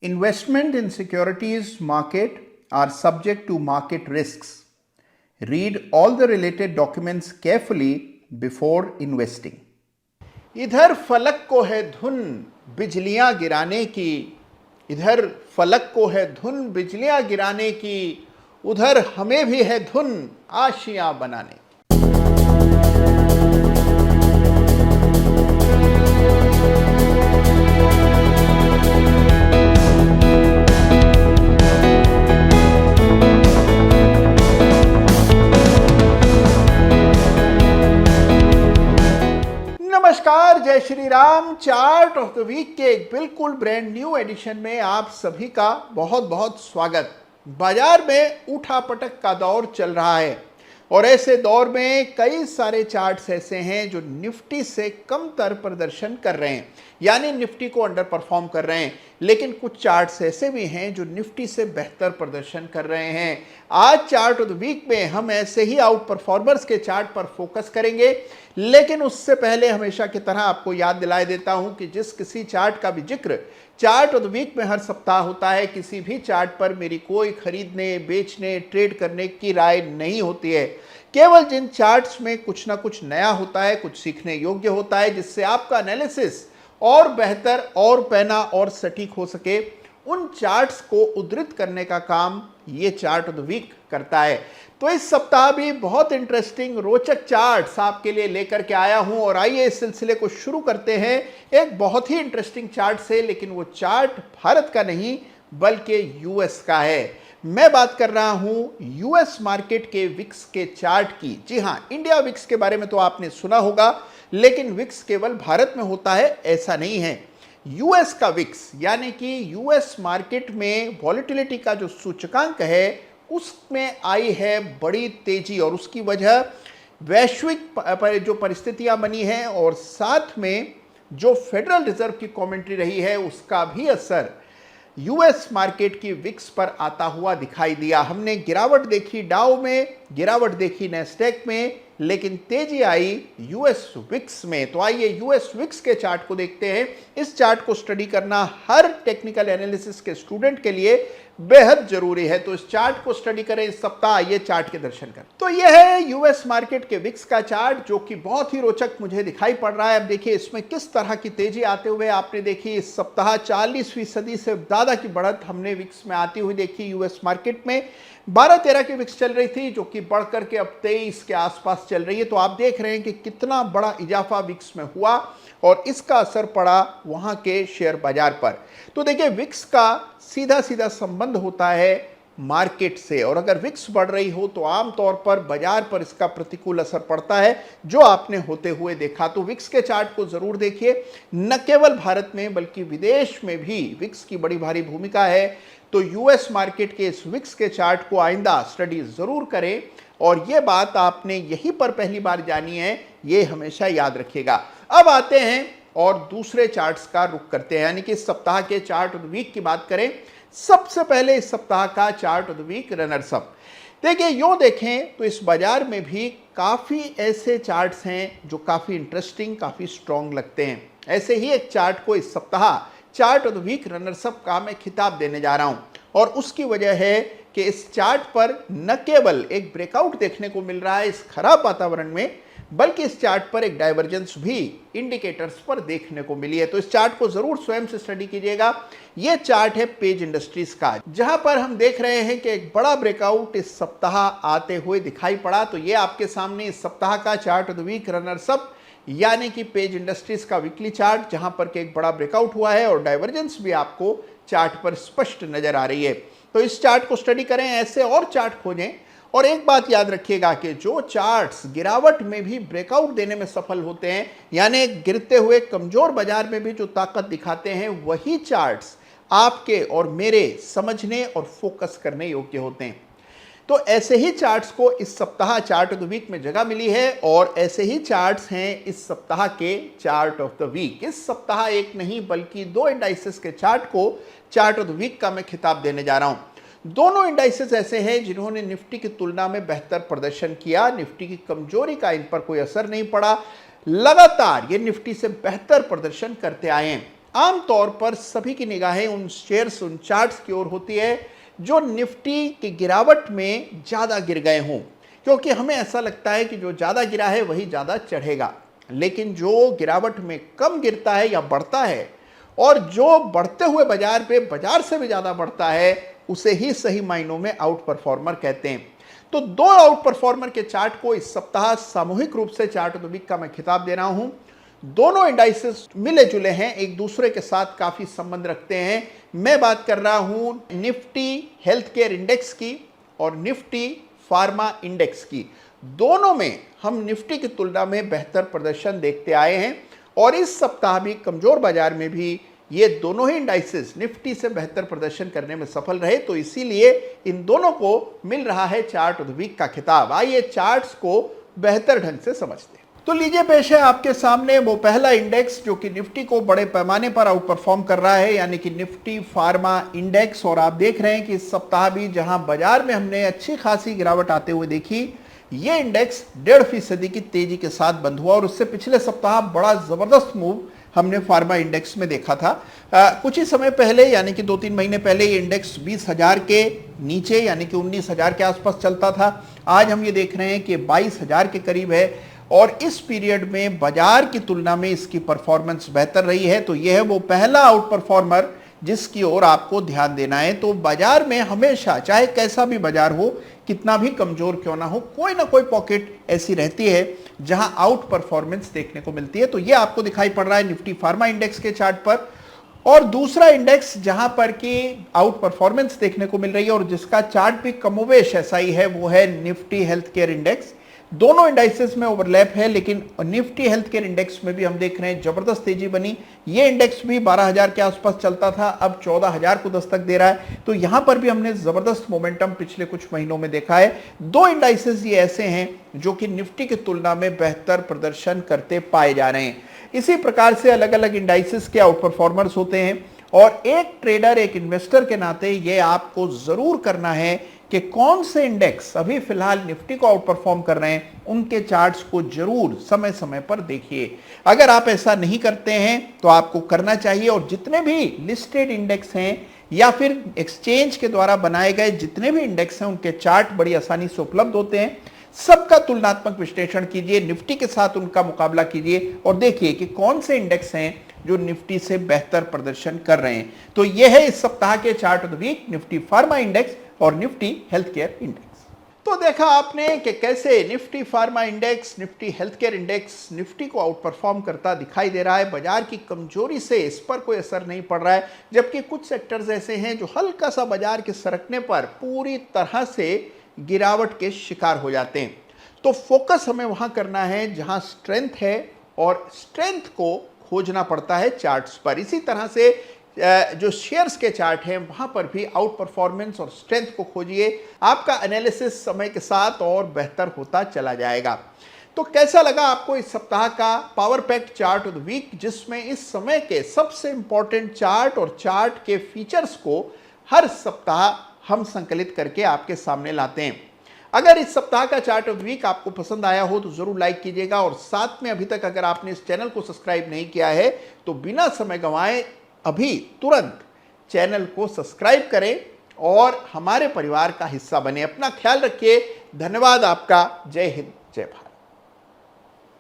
Investment in securities market are subject to market risks. Read all the related documents carefully before investing. इधर फलक को है धुन बिजलियां गिराने की, इधर फलक को है धुन बिजलियां गिराने की, उधर हमें भी है धुन आशियां बनाने की। नमस्कार, जय Shri Ram. Chart of the week के एक बिल्कुल ब्रांड न्यू एडिशन में आप सभी का बहुत बहुत स्वागत। बाजार में उठापटक का दौर चल रहा है और ऐसे दौर में कई सारे चार्ट्स ऐसे हैं जो निफ्टी से कमतर प्रदर्शन कर रहे हैं, यानी निफ्टी को अंडर परफॉर्म कर रहे हैं। लेकिन कुछ चार्ट्स ऐसे भी हैं जो निफ्टी से बेहतर प्रदर्शन कर रहे हैं। आज चार्ट ऑफ द वीक में हम ऐसे ही आउट परफॉर्मर्स के चार्ट पर फोकस करेंगे, लेकिन उससे पहले हमेशा की तरह आपको याद दिलाए देता हूं कि जिस किसी चार्ट का भी जिक्र चार्ट ऑफ द वीक में हर सप्ताह होता है, किसी भी चार्ट पर मेरी कोई खरीदने, बेचने, ट्रेड करने की राय नहीं होती है। केवल जिन चार्ट्स में कुछ ना कुछ नया होता है, कुछ सीखने योग्य होता है, जिससे आपका एनालिसिस और बेहतर और पैना और सटीक हो सके, उन चार्ट्स को उद्धृत करने का काम ये चार्ट ऑफ द वीक करता है। तो इस सप्ताह भी बहुत इंटरेस्टिंग रोचक चार्ट्स आपके लिए लेकर के आया हूं और आइए इस सिलसिले को शुरू करते हैं एक बहुत ही इंटरेस्टिंग चार्ट से। लेकिन वो चार्ट भारत का नहीं बल्कि यूएस का है। मैं बात कर रहा हूं यूएस मार्केट के विक्स के चार्ट की। जी हां, इंडिया विक्स के बारे में तो आपने सुना होगा, लेकिन विक्स केवल भारत में होता है ऐसा नहीं है। यूएस का विक्स यानी कि यूएस मार्केट में वॉलेटिलिटी का जो सूचकांक है उसमें आई है बड़ी तेजी, और उसकी वजह वैश्विक जो परिस्थितियां बनी हैं और साथ में जो फेडरल रिजर्व की कमेंट्री रही है उसका भी असर यूएस मार्केट की विक्स पर आता हुआ दिखाई दिया। हमने गिरावट देखी डाउ में, गिरावट देखी नैस्डैक में, लेकिन तेजी आई यूएस विक्स में। तो आइए यूएस विक्स के चार्ट को देखते हैं। इस चार्ट को स्टडी करना हर टेक्निकल एनालिसिस के स्टूडेंट के लिए बेहद जरूरी है। तो इस चार्ट को स्टडी करें इस सप्ताह। आइए चार्ट के दर्शन करें। तो यह है यूएस मार्केट के विक्स का चार्ट, जो कि बहुत ही रोचक मुझे दिखाई पड़ रहा है। अब देखिए इसमें किस तरह की तेजी आते हुए आपने देखी। इस सप्ताह 40% से ज्यादा की बढ़त हमने विक्स में आती हुई देखी। यूएस मार्केट में 12-13 की विक्स चल रही थी, जो कि बढ़ करके अब 23 के आसपास चल रही है। तो आप देख रहे हैं कि कितना बड़ा इजाफा विक्स में हुआ और इसका असर पड़ा वहां के शेयर बाजार पर। तो देखिए विक्स का सीधा सीधा संबंध होता है मार्केट से, और अगर विक्स बढ़ रही हो तो आमतौर पर बाजार पर इसका प्रतिकूल असर पड़ता है, जो आपने होते हुए देखा। तो विक्स के चार्ट को जरूर देखिए। न केवल भारत में बल्कि विदेश में भी विक्स की बड़ी भारी भूमिका है। तो यूएस मार्केट के इस विक्स के चार्ट को आइंदा स्टडी जरूर करें, और यह बात आपने यहीं पर पहली बार जानी है, ये हमेशा याद रखिएगा। अब आते हैं और दूसरे चार्ट्स का रुख करते हैं, यानी कि इस सप्ताह के चार्ट ऑफ द वीक की बात करें। सबसे पहले इस सप्ताह का chart of the week runners up. देखिए यूं देखें तो इस बाजार में भी काफी ऐसे चार्ट्स हैं जो काफी इंटरेस्टिंग, काफी स्ट्रॉन्ग लगते हैं। ऐसे ही एक चार्ट को इस सप्ताह chart of the week runners up का मैं खिताब देने जा रहा हूं, और उसकी वजह है कि इस चार्ट पर न केवल एक ब्रेकआउट देखने को मिल रहा है इस खराब वातावरण में, बल्कि इस चार्ट पर एक डाइवर्जेंस भी इंडिकेटर्स पर देखने को मिली है। तो इस चार्ट को जरूर स्वयं से स्टडी कीजिएगा। यह चार्ट है पेज इंडस्ट्रीज का, जहां पर हम देख रहे हैं कि एक बड़ा ब्रेकआउट इस सप्ताह आते हुए दिखाई पड़ा। तो यह आपके सामने इस सप्ताह का chart of the week runners up, यानी कि पेज इंडस्ट्रीज का वीकली चार्ट, जहां पर के एक बड़ा ब्रेकआउट हुआ है और डाइवर्जेंस भी आपको चार्ट पर स्पष्ट नजर आ रही है। तो इस चार्ट को स्टडी करें, ऐसे और चार्ट खोजें। और एक बात याद रखिएगा कि जो चार्ट्स गिरावट में भी ब्रेकआउट देने में सफल होते हैं, यानी गिरते हुए कमजोर बाजार में भी जो ताकत दिखाते हैं, वही चार्ट्स आपके और मेरे समझने और फोकस करने योग्य होते हैं। तो ऐसे ही चार्ट्स को इस सप्ताह चार्ट ऑफ द वीक में जगह मिली है, और ऐसे ही चार्ट्स हैं इस सप्ताह के चार्ट ऑफ द वीक। इस सप्ताह एक नहीं बल्कि 2 इंडाइसेस के चार्ट को चार्ट ऑफ द वीक का मैं खिताब देने जा रहा हूं। दोनों इंडाइसेस ऐसे हैं जिन्होंने निफ्टी की तुलना में बेहतर प्रदर्शन किया। निफ्टी की कमजोरी का इन पर कोई असर नहीं पड़ा। लगातार ये निफ्टी से बेहतर प्रदर्शन करते आए हैं। आमतौर पर सभी की निगाहें उन शेयर्स, उन चार्ट्स की ओर होती है जो निफ्टी की गिरावट में ज़्यादा गिर गए हों, क्योंकि हमें ऐसा लगता है कि जो ज़्यादा गिरा है वही ज़्यादा चढ़ेगा। लेकिन जो गिरावट में कम गिरता है या बढ़ता है और जो बढ़ते हुए बाजार पे बाजार से भी ज़्यादा बढ़ता है, उसे ही सही मायनों में आउट परफॉर्मर कहते हैं। तो दो आउट परफॉर्मर के चार्ट को इस सप्ताह सामूहिक रूप से चार्ट ऑफ द वीक का मैं खिताब दे रहा हूं। दोनों इंडाइसेस मिले जुले हैं, एक दूसरे के साथ काफी संबंध रखते हैं। मैं बात कर रहा हूं निफ्टी हेल्थ केयर इंडेक्स की और निफ्टी फार्मा इंडेक्स की। दोनों में हम निफ्टी की तुलना में बेहतर प्रदर्शन देखते आए हैं और इस सप्ताह भी कमजोर बाजार में भी ये दोनों ही इंडाइसेस निफ्टी से बेहतर प्रदर्शन करने में सफल रहे। तो इसीलिए इन दोनों को मिल रहा है चार्ट ऑफ द वीक का खिताब। आइए चार्ट्स को बेहतर ढंग से समझते हैं। तो लीजिए पेश है आपके सामने वो पहला इंडेक्स जो कि निफ्टी को बड़े पैमाने पर आउट परफॉर्म कर रहा है, यानी कि निफ्टी फार्मा इंडेक्स। और आप देख रहे हैं कि इस सप्ताह भी जहां बाजार में हमने अच्छी खासी गिरावट आते हुए देखी, ये इंडेक्स 1.5% की तेजी के साथ बंद हुआ और उससे पिछले सप्ताह बड़ा जबरदस्त मूव हमने फार्मा इंडेक्स में देखा था। कुछ ही समय पहले यानी कि 2-3 महीने पहले ये इंडेक्स 20,000 के नीचे यानी कि 19,000 के आसपास चलता था। आज हम ये देख रहे हैं कि 22,000 के करीब है और इस पीरियड में बाजार की तुलना में इसकी परफॉर्मेंस बेहतर रही है। तो यह है वो पहला आउट परफॉर्मर जिसकी ओर आपको ध्यान देना है। तो बाजार में हमेशा, चाहे कैसा भी बाजार हो, कितना भी कमजोर क्यों ना हो, कोई ना कोई पॉकेट ऐसी रहती है जहां आउट परफॉर्मेंस देखने को मिलती है। तो ये आपको दिखाई पड़ रहा है निफ्टी फार्मा इंडेक्स के चार्ट पर। और दूसरा इंडेक्स जहां पर कि आउट परफॉर्मेंस देखने को मिल रही है और जिसका चार्ट भी कमोवेश ऐसा ही है, वो है निफ्टी हेल्थ केयर इंडेक्स। दोनों इंडाइसेस में ओवरलैप है, लेकिन निफ्टी हेल्थ केयर इंडेक्स में भी हम देख रहे हैं जबरदस्त तेजी बनी। ये इंडेक्स भी 12,000 के आसपास चलता था, अब 14,000 को दस्तक दे रहा है। तो यहां पर भी हमने जबरदस्त मोमेंटम पिछले कुछ महीनों में देखा है। दो इंडाइसेस ये ऐसे हैं जो कि निफ्टी की तुलना में बेहतर प्रदर्शन करते पाए जा रहे हैं। इसी प्रकार से अलग अलग इंडाइसेस के आउट परफॉर्मर्स होते हैं और एक ट्रेडर, एक इन्वेस्टर के नाते ये आपको जरूर करना है कि कौन से इंडेक्स अभी फिलहाल निफ्टी को आउट परफॉर्म कर रहे हैं, उनके चार्ट्स को जरूर समय समय पर देखिए। अगर आप ऐसा नहीं करते हैं तो आपको करना चाहिए। और जितने भी लिस्टेड इंडेक्स हैं या फिर एक्सचेंज के द्वारा बनाए गए जितने भी इंडेक्स हैं, उनके चार्ट बड़ी आसानी से उपलब्ध होते हैं। सबका तुलनात्मक विश्लेषण कीजिए, निफ्टी के साथ उनका मुकाबला कीजिए और देखिए कि कौन से इंडेक्स हैं जो निफ्टी से बेहतर प्रदर्शन कर रहे हैं। तो यह है इस सप्ताह के chart of the week, Nifty pharma index और निफ्टी हेल्थ केयर इंडेक्स। तो देखा आपने कि कैसे Nifty pharma index, Nifty health care index Nifty को आउट परफॉर्म करता दिखाई दे रहा है। बाजार की कमजोरी से इस पर कोई असर नहीं पड़ रहा है, जबकि कुछ सेक्टर्स ऐसे हैं जो हल्का सा बाजार के सरकने पर पूरी तरह से गिरावट के शिकार हो जाते हैं। तो फोकस हमें वहां करना है जहां स्ट्रेंथ है और स्ट्रेंथ को खोजना पड़ता है चार्ट्स पर। इसी तरह से जो शेयर्स के चार्ट हैं वहां पर भी आउट परफॉर्मेंस और स्ट्रेंथ को खोजिए। आपका एनालिसिस समय के साथ और बेहतर होता चला जाएगा। तो कैसा लगा आपको इस सप्ताह का power packed chart of the week, जिसमें इस समय के सबसे इंपॉर्टेंट चार्ट और चार्ट के फीचर्स को हर सप्ताह हम संकलित करके आपके सामने लाते हैं। अगर इस सप्ताह का चार्ट ऑफ वीक आपको पसंद आया हो तो जरूर लाइक कीजिएगा और साथ में अभी तक अगर आपने इस चैनल को सब्सक्राइब नहीं किया है तो बिना समय गंवाए अभी तुरंत चैनल को सब्सक्राइब करें और हमारे परिवार का हिस्सा बने। अपना ख्याल रखिए। धन्यवाद आपका। जय हिंद, जय भारत।